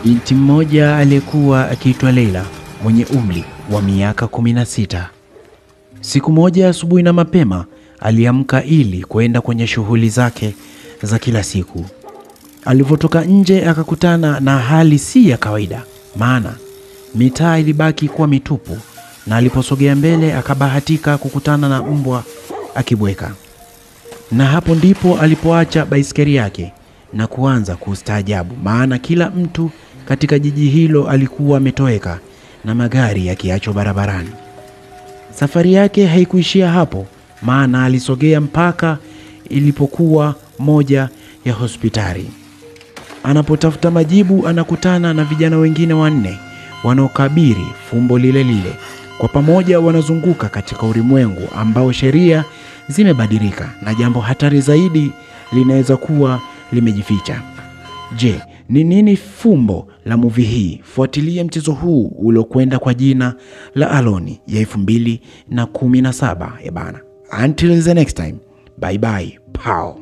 Binti mmoja aliyekuwa akiitwa Leila mwenye umri wa miaka 16. Siku moja asubuhi na mapema aliamka ili kwenda kwenye shughuli zake za kila siku. Alipotoka nje akakutana na hali si ya kawaida, maana mitaa ilibaki kuwa mitupu, na aliposogea mbele akabahatika kukutana na mbwa akibweka. Na hapo ndipo alipoacha baiskeli yake na kuanza kustaajabu, maana kila mtu katika jiji hilo alikuwa ametoweka na magari yakiachwa barabarani. Safari yake haikuishia hapo, maana alisogea mpaka ilipokuwa moja ya hospitali. Anapotafuta majibu anakutana na vijana wengine 4 wanaokabiri fumbo lile lile. Kwa pamoja wanazunguka katika ulimwengu ambao sheria zimebadilika na jambo hatari zaidi linaweza kuwa limejificha. Je, ni nini fumbo la movie hii? Fuatilia mchezo huu uliokwenda kwa jina la Alone ya 2017 bana. Until the next time. Bye bye. Pow.